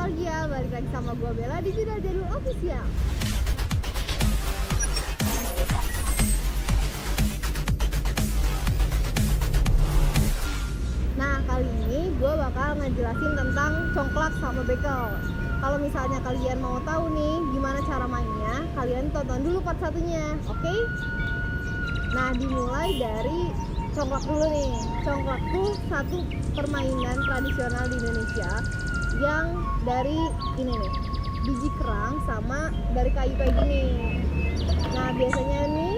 Nostalgia, balik lagi sama gue Bella di Jeda Jadul Official. Nah, kali ini gue bakal ngejelasin tentang congklak sama bekel. Kalau misalnya kalian mau tahu nih gimana cara mainnya, kalian tonton dulu part satunya, oke? Nah, dimulai dari congklak dulu nih. Congklak tuh satu permainan tradisional di Indonesia yang dari ini nih, biji kerang sama dari kayu kayak gini. Nah, biasanya nih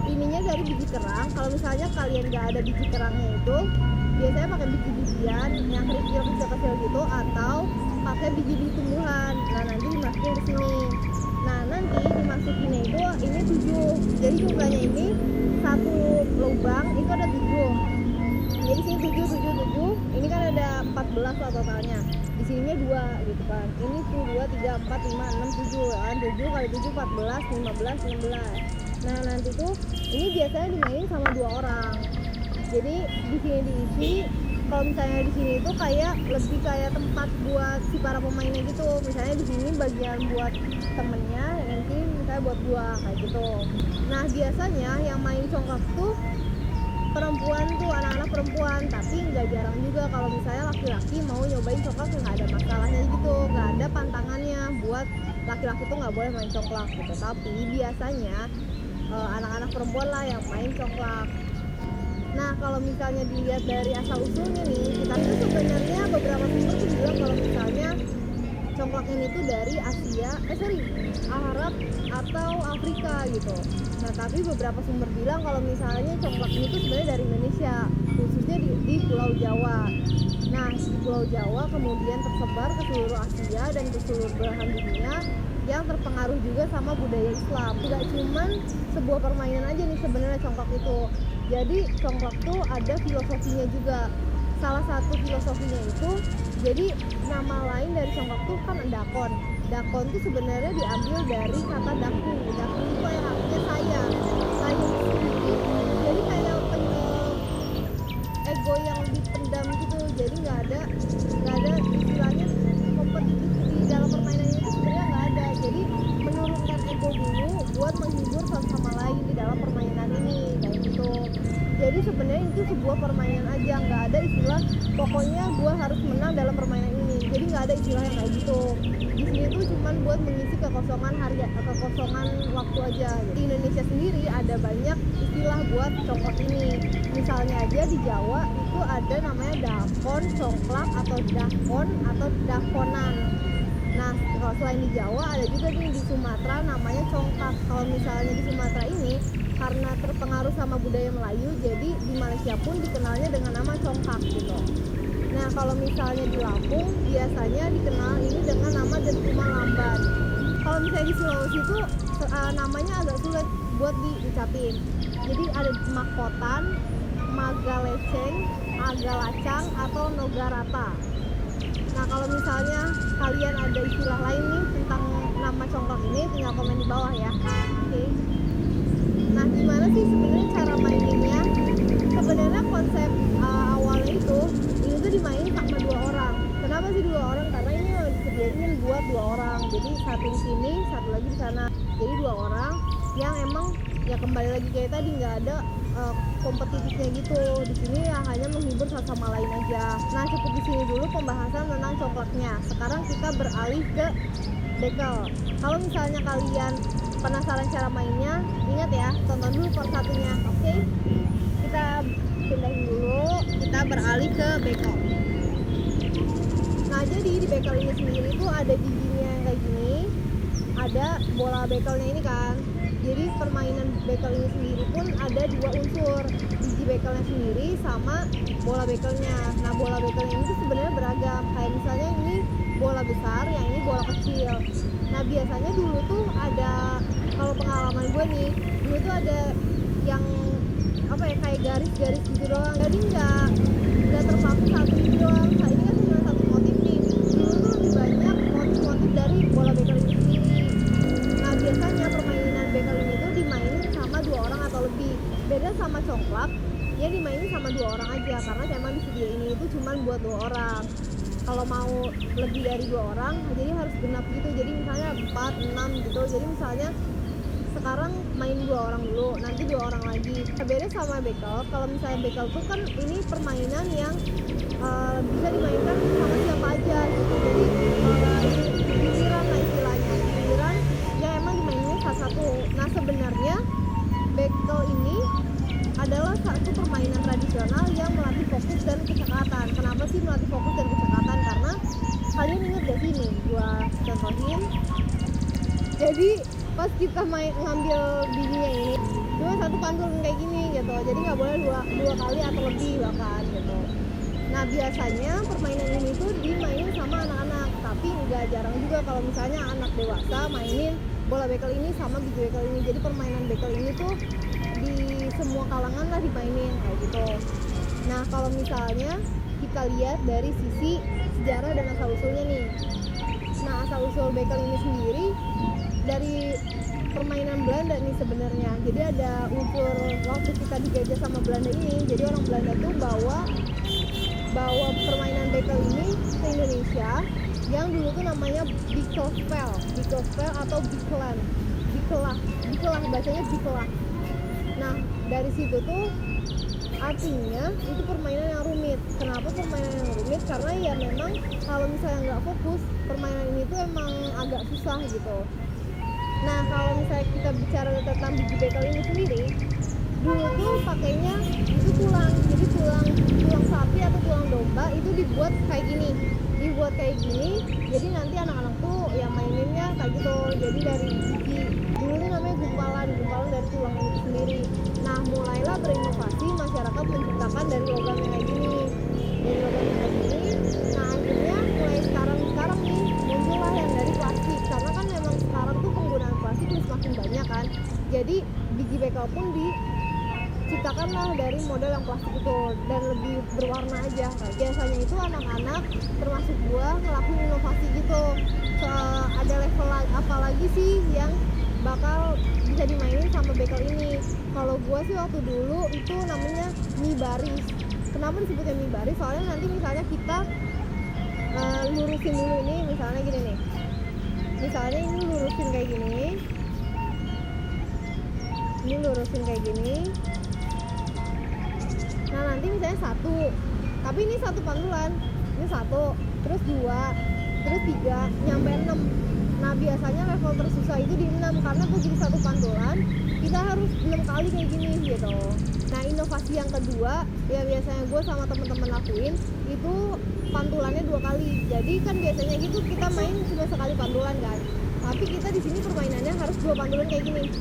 ininya dari biji kerang. Kalau misalnya kalian nggak ada biji kerangnya itu, biasanya pakai biji-bijian yang kecil-kecil gitu, atau pakai biji tumbuhan. Nah, nanti dimasukin ke sini. Nah, nanti dimasukin itu ini 7. Jadi jumlahnya ini satu lubang itu ada 7. Jadi sini 7. Ini kan ada 14 lah totalnya. Di sininya 2 gitu kan. Ini tuh 2, 3, 4, 5, 6, 7 kan. 7 kali 7 14, 15, 16. Nah, nanti tuh ini biasanya dimainin sama 2 orang. Jadi di sini diisi. Kalau misalnya di sini itu kayak lebih kayak tempat buat si para pemainnya gitu. Misalnya di sini bagian buat temennya, nanti misalnya buat gua kayak gitu. Nah, biasanya yang main congklak tuh perempuan tuh, anak-anak perempuan, tapi nggak jarang juga kalau misalnya laki-laki mau nyobain congklak nggak ada masalahnya gitu, nggak ada pantangannya buat laki-laki tuh nggak boleh main congklak gitu. Tapi biasanya anak-anak perempuan lah yang main congklak. Nah, kalau misalnya dilihat dari asal usulnya nih, kita itu sebenarnya beberapa sumber tuh bilang kalau misalnya congklak ini tuh dari Asia, Arab atau Afrika gitu. Nah, tapi beberapa sumber bilang kalau misalnya congklak ini tuh sebenarnya dari Indonesia, khususnya di Pulau Jawa. Nah, di Pulau Jawa kemudian tersebar ke seluruh Asia dan ke seluruh belahan dunia yang terpengaruh juga sama budaya Islam. Tidak cuman sebuah permainan aja nih sebenarnya congklak itu. Jadi congklak tuh ada filosofinya juga. Salah satu filosofinya itu, jadi nama lain dari congklak tuh kan dakon. Dakon tuh sebenarnya diambil dari kata daku. Daku itu yang artinya saya. Saya sendiri. Jadi kayak ego yang dipendam gitu. Jadi nggak ada istilahnya kompetitif di dalam permainan ini tuh sebenarnya nggak ada. Jadi menurunkan ego dulu buat menghibur satu sama lain di dalam permainan ini kayak gitu. Jadi sebenarnya itu sebuah permainan aja, nggak ada istilah pokoknya gue harus menang dalam permainan ini. Jadi nggak ada istilah yang kayak gitu. Di sini tuh cuman buat mengisi kekosongan waktu aja. Di Indonesia sendiri ada banyak istilah buat congklak ini. Misalnya aja di Jawa itu ada namanya dakon, congklak, atau dakon atau dakonan. Nah, kalau selain di Jawa ada juga nih di Sumatera namanya congklak. Kalau misalnya di Sumatera ini karena terpengaruh sama budaya Melayu, jadi di Malaysia pun dikenalnya dengan nama congklak gitu. Nah, kalau misalnya di Lampung biasanya dikenal ini dengan nama dentuman lamban. Kalau misalnya di Sulawesi itu namanya agak sulit buat diucapin. Jadi ada makotan, magaleceng, agalacang, atau nogarata. Nah, kalau misalnya kalian ada istilah lain nih tentang nama congklak ini, tinggal komen di bawah ya. Oke. Nah, gimana sih sebenarnya cara maininnya? Sebenarnya konsep awalnya itu ini tuh dimainin sama 2 orang. Kenapa sih 2 orang? Karena ini disediain buat 2 orang. Jadi satu di sini, satu lagi di sana. Jadi 2 orang yang emang ya kembali lagi kayak tadi nggak ada kompetitifnya gitu. Di sini ya hanya menghibur satu sama lain aja. Nah, cukup di sini dulu pembahasan tentang congklaknya. Sekarang kita beralih ke bekel. Kalau misalnya kalian penasaran cara mainnya, ingat ya, tonton dulu part satunya. Oke? Kita pindahin dulu, kita beralih ke bekel. Nah, jadi di bekel ini sendiri tuh ada bijinya yang kayak gini, ada bola bekelnya ini kan. Jadi permainan bekel ini sendiri pun ada 2 unsur, biji bekelnya sendiri sama bola bekelnya. Nah, bola bekelnya ini tuh sebenarnya beragam. Kayak misalnya ini bola besar, yang ini bola kecil. Nah, biasanya dulu tuh ada, kalau pengalaman gue nih, dulu tuh ada yang apa ya, kayak garis-garis gitu doang. Jadi nggak terpaku satu gitu doang. Nah, ini kan cuma satu motif nih. Dulu tuh lebih banyak motif-motif dari bola bekel ini sendiri. Nah, biasanya permainan bekel ini tuh dimainin sama 2 orang atau lebih. Beda sama congklak, ya dimainin sama 2 orang aja, karena emang disediain ini tuh cuma buat 2 orang. Kalau mau lebih dari 2 orang, jadi harus genap gitu. Jadi misalnya 4, 6 gitu. Jadi misalnya sekarang main 2 orang dulu, nanti 2 orang lagi. Beda sama bekel. Kalau misalnya bekel tuh kan ini permainan yang bisa dimainkan sama siapa aja gitu. Jadi giliran lah istilahnya, giliran yang emang dimainin satu-satu. Nah sebenarnya bekel ini adalah satu permainan tradisional yang melatih fokus dan kecekatan. Kenapa sih melatih fokus dan kecekatan? Karena kalian inget gak sih nih, gua contohin. Jadi pas kita ngambil bijinya ini cuma satu pantulan kayak gini gitu, jadi nggak boleh dua kali atau lebih bahkan gitu. Nah biasanya permainan ini tuh dimainin sama anak-anak, tapi nggak jarang juga kalau misalnya anak dewasa mainin bola bekel ini sama biji bekel ini. Jadi permainan bekel ini tuh di semua kalangan lah dimainin kayak gitu. Nah kalau misalnya kita lihat dari sisi sejarah dan asal usulnya nih. Nah asal usul bekel ini sendiri dari permainan Belanda nih sebenarnya. Jadi ada unsur waktu kita dijajah sama Belanda ini. Jadi orang Belanda tuh bawa permainan bekel ini ke Indonesia yang dulu tuh namanya bikkelspel atau bikelan, bikelah bahasanya bikelah. Nah dari situ tuh artinya itu permainan yang rumit. Kenapa permainan yang rumit? Karena ya memang kalau misalnya nggak fokus, permainan ini tuh emang agak susah gitu. Nah kalau misalnya kita bicara tentang biji bekel ini sendiri, dulu tuh pakainya itu tulang. Jadi tulang sapi atau tulang domba itu dibuat kayak gini. Jadi nanti anak-anak tuh yang maininnya kayak gitu. Jadi dari biji, dulu tuh namanya gumpalan dari tulang itu sendiri. Nah mulailah berinovasi masyarakat menciptakan dari logam yang kayak gini. Nah akhirnya mulai sekarang nih muncullah yang dari plastik. Karena kan memang sekarang tuh penggunaan plastik semakin banyak kan. Jadi biji bekel pun diciptakanlah dari model yang plastik itu dan lebih berwarna aja. Nah, biasanya itu anak-anak termasuk gua ngelakuin inovasi gitu. Ada level apa lagi sih yang bakal bisa dimainin sama bekel ini? Kalau gua sih waktu dulu itu namanya mie baris. Kenapa disebutnya mie baris? Soalnya nanti misalnya kita lurusin dulu ini, misalnya gini nih. Misalnya ini lurusin kayak gini. Nah nanti misalnya 1, tapi ini 1 pantulan, ini 1, terus 2, terus 3, nyampe 6. Nah biasanya level tersusah itu di 6, karena tuh jadi 1 pantulan kita harus 6 kali kayak gini gitu. Nah inovasi yang kedua ya biasanya gue sama temen-temen lakuin itu pantulannya 2 kali. Jadi kan biasanya gitu kita main cuma sekali pantulan kan, tapi kita di sini permainannya harus 2 pantulan kayak gini.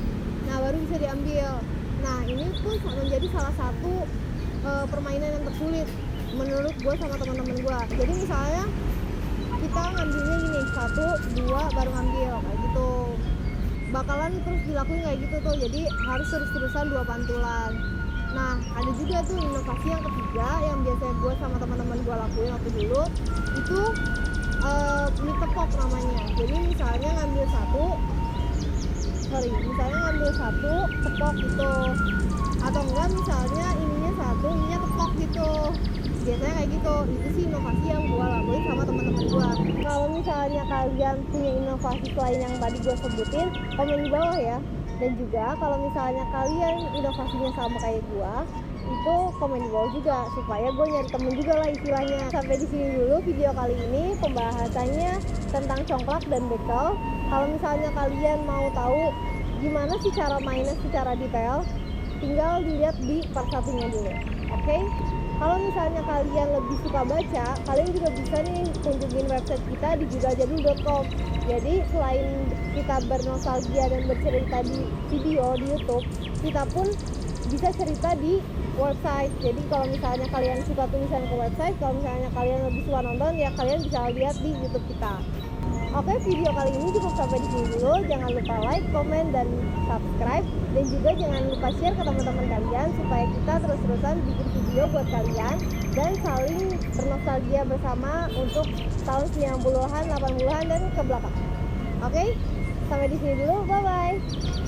Nah baru bisa diambil. Nah ini pun menjadi salah satu permainan yang tersulit menurut gue sama teman-teman gue. Jadi misalnya kita ngambilnya gini 1, 2 baru ngambil kayak gitu, bakalan terus dilakuin kayak gitu tuh. Jadi harus terus-terusan 2 pantulan. Nah ada juga tuh inovasi yang ketiga yang biasanya gue sama teman-teman gue lakuin waktu dulu itu mie tepok namanya. Jadi misalnya ngambil 1 tepok gitu, atau enggak misalnya ininya 1, ininya tepok gitu. Biasanya kayak gitu. Itu sih inovasi yang gue lakuin sama teman-teman gue. Kalau misalnya kalian punya inovasi selain yang tadi gue sebutin, komen di bawah ya. Dan juga kalau misalnya kalian inovasinya sama kayak gue, itu komen di bawah juga supaya gue nyari temen juga lah istilahnya. Sampai di sini dulu video kali ini pembahasannya tentang congklak dan bekel. Kalau misalnya kalian mau tahu gimana sih cara mainnya secara detail, tinggal dilihat di part 1-nya dulu. Oke? Kalau misalnya kalian lebih suka baca, kalian juga bisa nih kunjungin website kita di judulajadul.com. Jadi selain kita bernostalgia dan bercerita di video di YouTube, kita pun bisa cerita di website. Jadi kalau misalnya kalian suka tulisan ke website, kalau misalnya kalian lebih suka nonton, ya kalian bisa lihat di YouTube kita. Oke, video kali ini cukup sampai di sini dulu. Jangan lupa like, komen, dan subscribe. Dan juga jangan lupa share ke teman-teman kalian supaya kita terus-terusan bikin video buat kalian dan saling bernostalgia bersama untuk tahun 90-an, 80-an, dan ke belakang. Oke, sampai di sini dulu. Bye-bye.